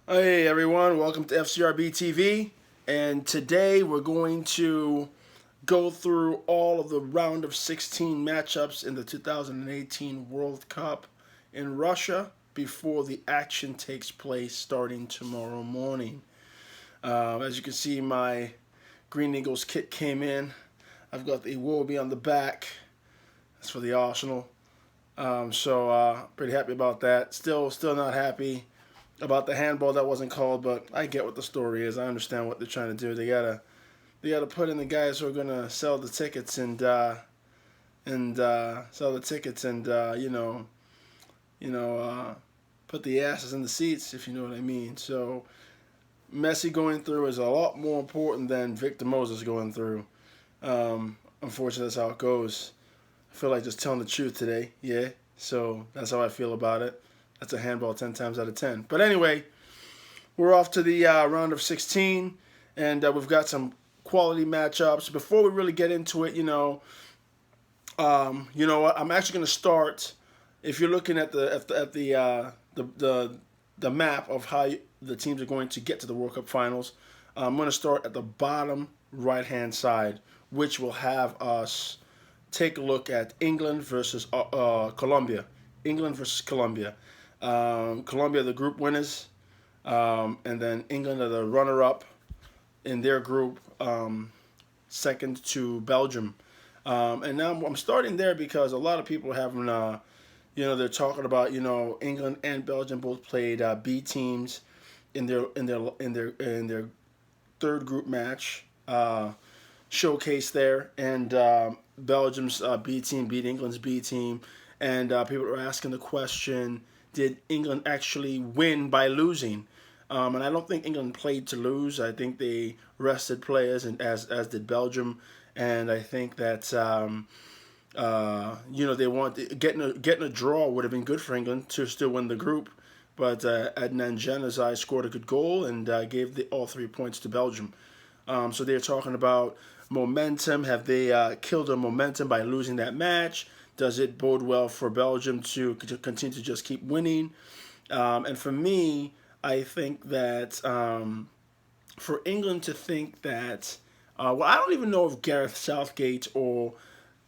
Hey everyone, welcome to FCRB TV. And today we're going to go through all of the round of 16 matchups in the 2018 World Cup in Russia before the action takes place starting tomorrow morning. As you can see, my Green Eagles kit came in. I've got the Iwobi on the back. That's for the Arsenal. Pretty happy about that. Still not happy about the handball that wasn't called, but I get what the story is. I understand what they're trying to do. They gotta put in the guys who are gonna sell the tickets and sell the tickets and you know put the asses in the seats, if you know what I mean. So Messi going through is a lot more important than Victor Moses going through. Unfortunately, that's how it goes. I feel like just telling the truth today. Yeah. So that's how I feel about it. That's a handball 10 times out of 10. But anyway, we're off to the round of 16, and we've got some quality matchups. Before we really get into it, you know what? I'm actually going to start. If you're looking at the map of how the teams are going to get to the World Cup finals, I'm going to start at the bottom right hand side, which will have us take a look at England versus Colombia. England versus Colombia. Colombia are the group winners, and then England are the runner-up in their group, second to Belgium. And now I'm starting there because a lot of people haven't, they're talking about, England and Belgium both played B teams in their third group match showcase there, and Belgium's B team beat England's B team, and people are asking the question: did England actually win by losing? And I don't think England played to lose. I think they rested players, and as did Belgium. And I think that they want getting a draw would have been good for England to still win the group. But Adnan Januzaj scored a good goal and gave all 3 points to Belgium. So they're talking about momentum. Have they killed their momentum by losing that match? Does it bode well for Belgium to continue to just keep winning? And for me, I think that for England to think that, I don't even know if Gareth Southgate or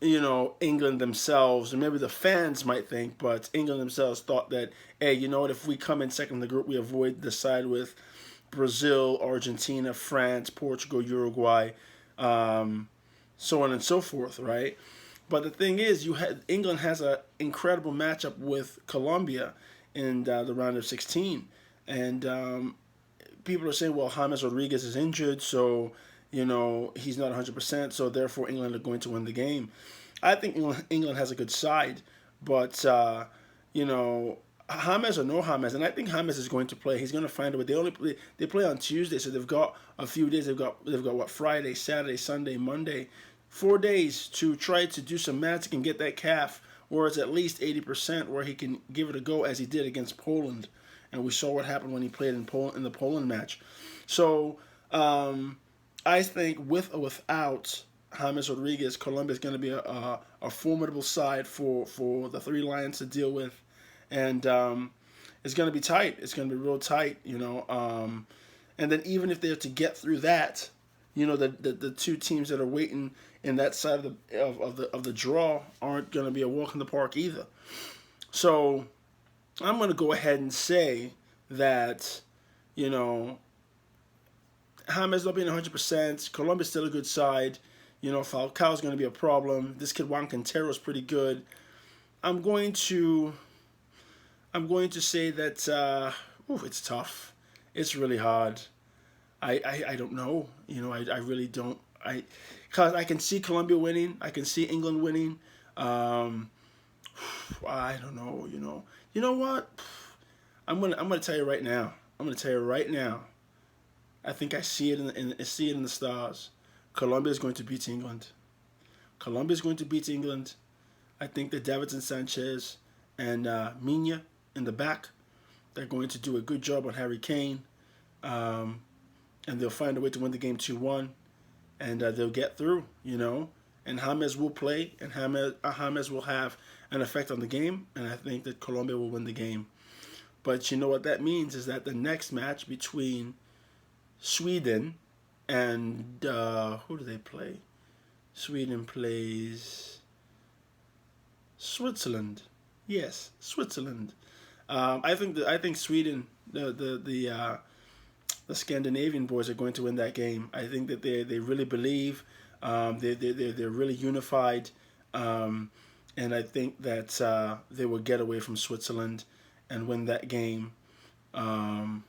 England themselves, or maybe the fans might think, but England themselves thought that, hey, you know what? If we come in second in the group, we avoid the side with Brazil, Argentina, France, Portugal, Uruguay, so on and so forth, right? But the thing is, England has an incredible matchup with Colombia in the round of 16, and people are saying, well, James Rodriguez is injured, so he's not 100%, so therefore England are going to win the game. I think England has a good side, but James or no James, and I think James is going to play. He's going to find a way. They play on Tuesday, so they've got a few days. They've got what, Friday, Saturday, Sunday, Monday, 4 days to try to do some magic and get that calf, where it's at least 80%, where he can give it a go as he did against Poland, and we saw what happened when he played in the Poland match. So I think with or without James Rodriguez, Colombia is going to be a formidable side for the Three Lions to deal with, and it's going to be tight. It's going to be real tight, and then even if they're to get through that, the two teams that are waiting in that side of the draw aren't going to be a walk in the park either. So I'm going to go ahead and say that James not being 100%, Colombia's still a good side. Falcao's going to be a problem. This kid Juan Quintero is pretty good. I'm going to say that it's tough. It's really hard. I don't know. I really don't. Because I can see Colombia winning. I can see England winning. I don't know. You know what? I'm gonna tell you right now. I think I see it in the stars. Colombia is going to beat England. Colombia is going to beat England. I think that Davinson Sanchez and Mina in the back, they're going to do a good job on Harry Kane, and they'll find a way to win the game 2-1, and they'll get through. And James will play, and James will have an effect on the game, and I think that Colombia will win the game. But you know what that means is that the next match between Sweden and who do they play? Sweden plays Switzerland. Yes, Switzerland. I think Sweden, the Scandinavian boys are going to win that game. I think that they really believe. They're really unified, and I think that they will get away from Switzerland and win that game. And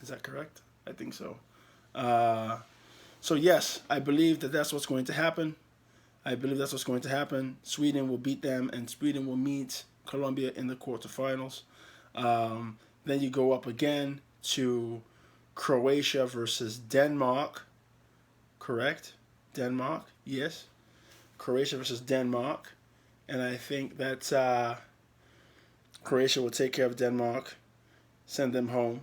is that correct? I think so. So yes, I believe that that's what's going to happen. I believe that's what's going to happen. Sweden will beat them, and Sweden will meet Colombia in the quarterfinals. Then you go up again to Croatia versus Denmark. Correct? Denmark, yes. Croatia versus Denmark. And I think that Croatia will take care of Denmark, send them home.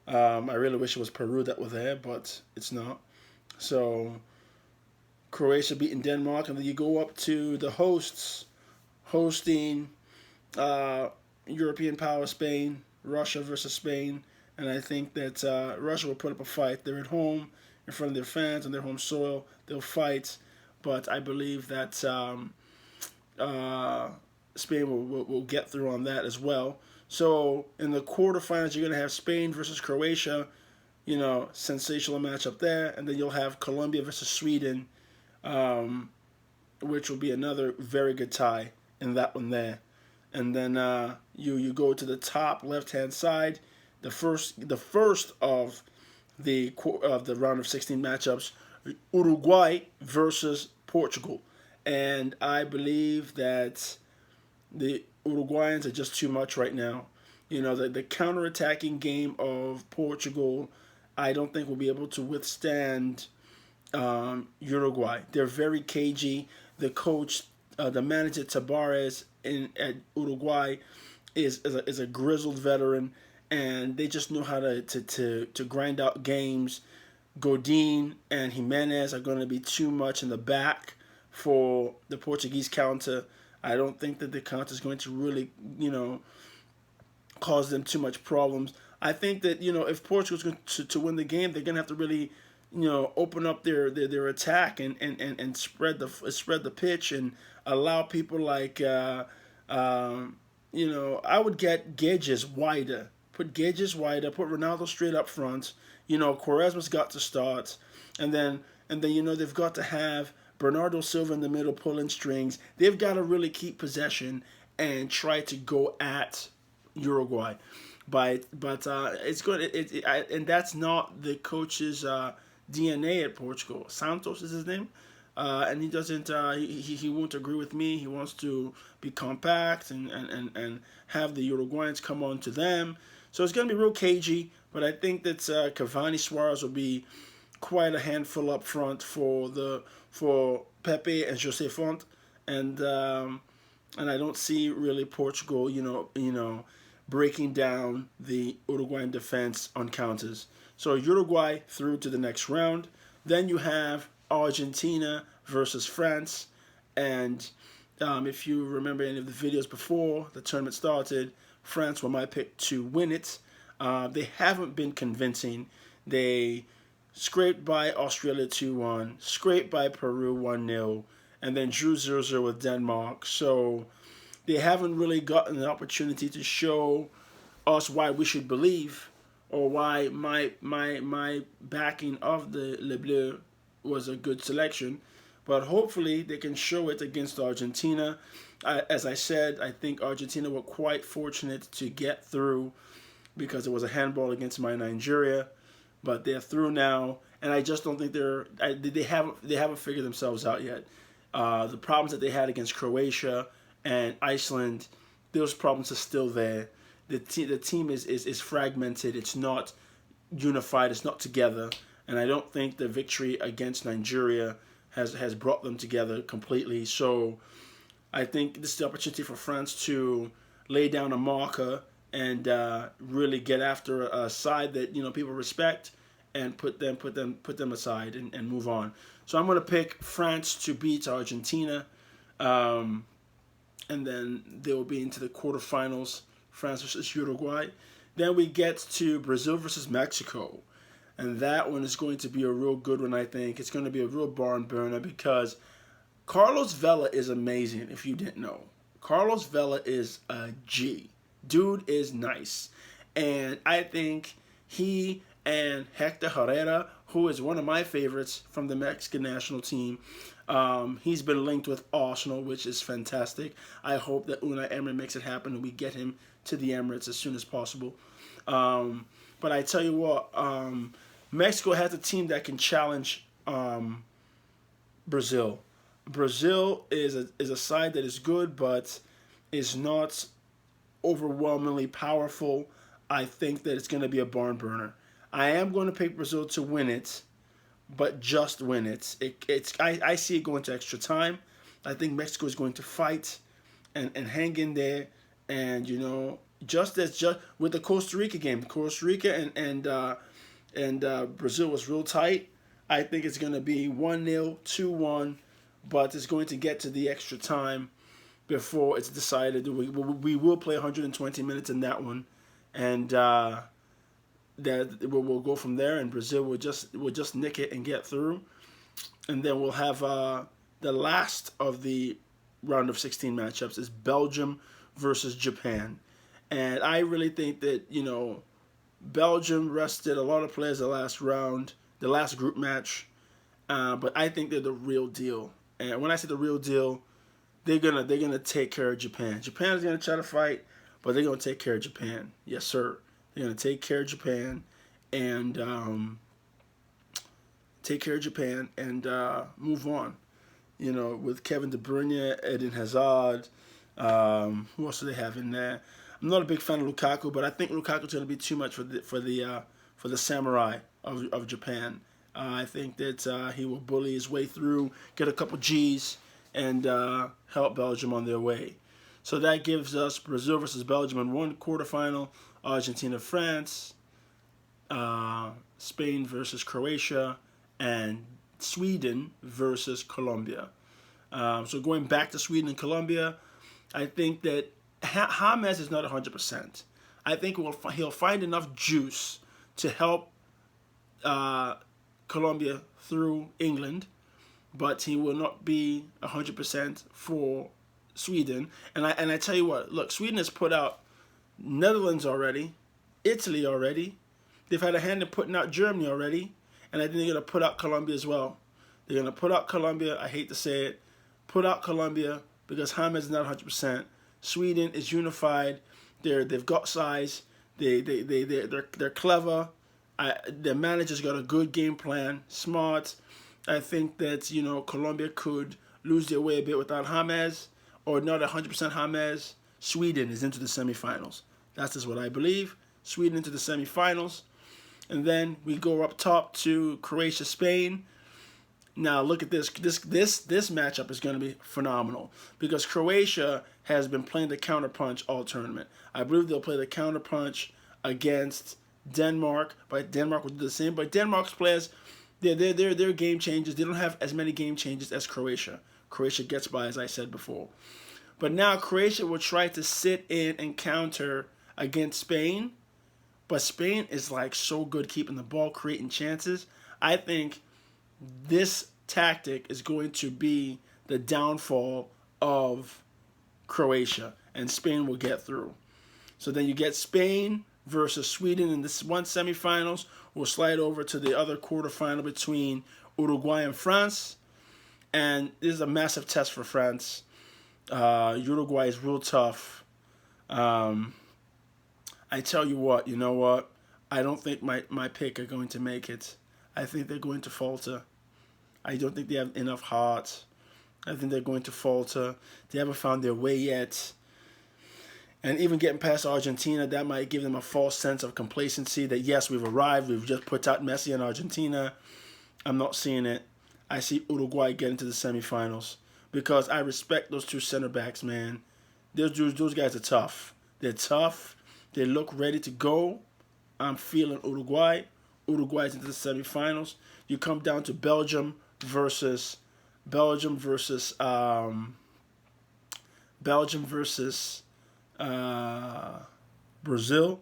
I really wish it was Peru that were there, but it's not. So Croatia beating Denmark, and then you go up to the hosts, hosting European power Spain, Russia versus Spain, and I think that Russia will put up a fight. They're at home, in front of their fans, on their home soil. They'll fight, but I believe that Spain will get through on that as well. So in the quarterfinals, you're going to have Spain versus Croatia, sensational matchup there, and then you'll have Colombia versus Sweden, which will be another very good tie in that one there. And then you go to the top left hand side, the first of the round of 16 matchups, Uruguay versus Portugal, and I believe that the Uruguayans are just too much right now. The counterattacking game of Portugal, I don't think will be able to withstand Uruguay. They're very cagey. The coach, the manager Tabares at Uruguay, is a grizzled veteran, and they just know how to grind out games. Godin and Jimenez are going to be too much in the back for the Portuguese counter. I don't think that the counter is going to really, cause them too much problems. I think that, if Portugal's going to win the game, they're going to have to really, open up their attack and spread the pitch and allow people like, I would get Gedges wider. Put Gedges wider, put Ronaldo straight up front. Quaresma's got to start. And then they've got to have Bernardo Silva in the middle pulling strings. They've got to really keep possession and try to go at Uruguay. But it's good. And that's not the coach's DNA at Portugal. Santos is his name. And he doesn't. He won't agree with me. He wants to be compact and have the Uruguayans come on to them. So it's going to be real cagey. But I think that Cavani Suarez will be quite a handful up front for Pepe and Jose Font, and I don't see really Portugal, breaking down the Uruguayan defense on counters. So Uruguay through to the next round. Then you have Argentina versus France, and if you remember any of the videos before the tournament started, France were my pick to win it. They haven't been convincing. They scraped by Australia 2-1, scraped by Peru 1-0, and then drew 0-0 with Denmark. So they haven't really gotten an opportunity to show us why we should believe, or why my backing of the Les Bleus was a good selection. But hopefully they can show it against Argentina. As I said, I think Argentina were quite fortunate to get through because it was a handball against my Nigeria. But they're through now, and I just don't think they haven't figured themselves out yet. The problems that they had against Croatia and Iceland, those problems are still there. The team is fragmented. It's not unified. It's not together. And I don't think the victory against Nigeria has brought them together completely. So I think this is the opportunity for France to lay down a marker and really get after a side that people respect and put them aside and move on. So I'm going to pick France to beat Argentina. and then they will be into the quarterfinals, France versus Uruguay. Then we get to Brazil versus Mexico. And that one is going to be a real good one, I think. It's going to be a real barn burner because Carlos Vela is amazing, if you didn't know. Carlos Vela is a G. Dude is nice. And I think he and Hector Herrera, who is one of my favorites from the Mexican national team, he's been linked with Arsenal, which is fantastic. I hope that Unai Emery makes it happen and we get him to the Emirates as soon as possible. But I tell you what, Mexico has a team that can challenge Brazil. Brazil is a side that is good, but is not overwhelmingly powerful. I think that it's going to be a barn burner. I am going to pick Brazil to win it, but just win it. I see it going to extra time. I think Mexico is going to fight and hang in there, and just with the Costa Rica game, Costa Rica and Brazil was real tight. I think it's going to be 1-0, 2-1, but it's going to get to the extra time before it's decided. We will play 120 minutes in that one, and that we'll go from there. And Brazil will just nick it and get through, and then we'll have the last of the round of 16 matchups is Belgium versus Japan, and I really think that Belgium rested a lot of players the last round, the last group match, but I think they're the real deal. And when I say the real deal, they're gonna take care of Japan. Japan is gonna try to fight, but they're gonna take care of Japan. Yes, sir. They're gonna take care of Japan, and move on. With Kevin De Bruyne, Eden Hazard. Who else do they have in there? I'm not a big fan of Lukaku, but I think Lukaku's going to be too much for the samurai of Japan. I think that he will bully his way through, get a couple G's, and help Belgium on their way. So that gives us Brazil versus Belgium in one quarterfinal, Argentina, France, Spain versus Croatia, and Sweden versus Colombia. So going back to Sweden and Colombia, I think that James is not 100%. I think he'll find enough juice to help Colombia through England, but he will not be 100% for Sweden. And I tell you what, look, Sweden has put out Netherlands already, Italy already. They've had a hand in putting out Germany already, and I think they're going to put out Colombia as well. They're going to put out Colombia. I hate to say it, put out Colombia because James is not 100%. Sweden is unified. They've got size. They're clever. Their manager's got a good game plan. Smart. I think that Colombia could lose their way a bit without James, or not 100% James. Sweden is into the semifinals. That's just what I believe. Sweden into the semifinals, and then we go up top to Croatia, Spain. Now look at this. This matchup is going to be phenomenal because Croatia has been playing the counterpunch all tournament. I believe they'll play the counterpunch against Denmark, but Denmark will do the same. But Denmark's players, they're game changers. They don't have as many game changes as Croatia. Croatia gets by, as I said before. But now Croatia will try to sit in and counter against Spain. But Spain is so good keeping the ball, creating chances. I think this tactic is going to be the downfall of Croatia, and Spain will get through. So then you get Spain versus Sweden in this one semifinals. We'll slide over to the other quarterfinal between Uruguay and France. And this is a massive test for France. Uruguay is real tough. I tell you what, you know what? I don't think my pick are going to make it. I think they're going to falter. I don't think they have enough heart. I think they're going to falter. They haven't found their way yet. And even getting past Argentina, that might give them a false sense of complacency that, yes, we've arrived. We've just put out Messi in Argentina. I'm not seeing it. I see Uruguay getting to the semifinals because I respect those two center backs, man. Those guys are tough. They're tough. They look ready to go. I'm feeling Uruguay. Uruguay's into the semifinals. You come down to Belgium versus Belgium versus Brazil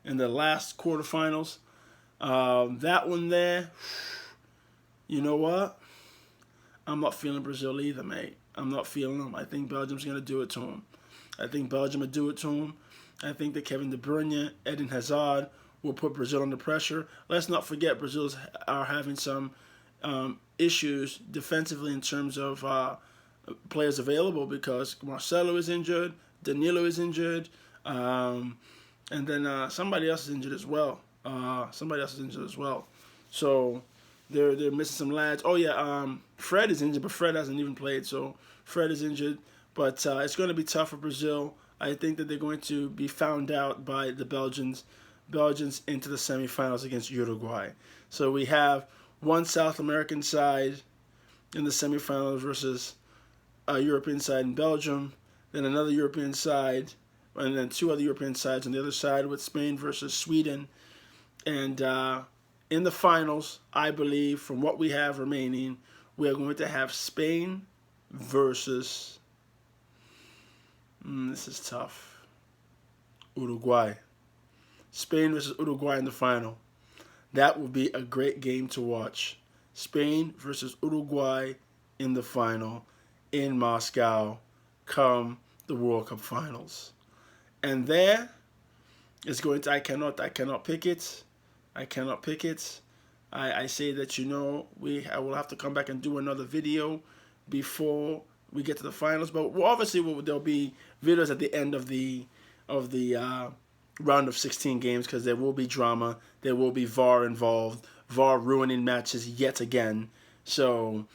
in the last quarterfinals. That one there, you know what? I'm not feeling Brazil either, mate. I'm not feeling them. I think Belgium's going to do it to them. I think Belgium will do it to them. I think that Kevin De Bruyne, Eden Hazard will put Brazil under pressure. Let's not forget Brazil are having some issues defensively in terms of players available because Marcelo is injured, Danilo is injured, and then somebody else is injured as well. So they're missing some lads. Oh yeah, Fred is injured, but Fred hasn't even played, so Fred is injured. But it's going to be tough for Brazil. I think that they're going to be found out by the Belgians into the semifinals against Uruguay. So we have one South American side in the semifinals versus a European side in Belgium, then another European side, and then two other European sides on the other side with Spain versus Sweden. And in the finals, I believe, from what we have remaining, we are going to have Spain versus, this is tough, Uruguay. Spain versus Uruguay in the final. That will be a great game to watch. Spain versus Uruguay in the final in Moscow come the World Cup finals. And there is going to, I cannot pick it. I say that, I will have to come back and do another video before we get to the finals. But obviously there'll be videos at the end of the round of 16 games because there will be drama. There will be VAR involved. VAR ruining matches yet again. So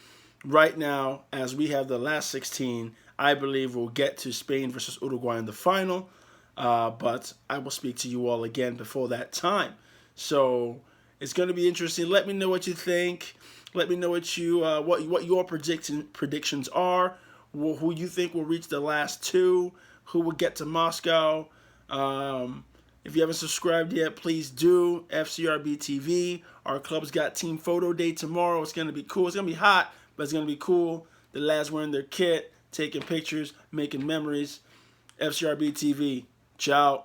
right now, as we have the last 16, I believe we'll get to Spain versus Uruguay in the final. But I will speak to you all again before that time. So it's going to be interesting. Let me know what you think. Let me know what your predictions are. Who you think will reach the last two. Who will get to Moscow. If you haven't subscribed yet, please do. FCRB TV. Our club's got team photo day tomorrow. It's going to be cool. It's going to be hot, but it's going to be cool. The lads wearing their kit, taking pictures, making memories. FCRB TV. Ciao.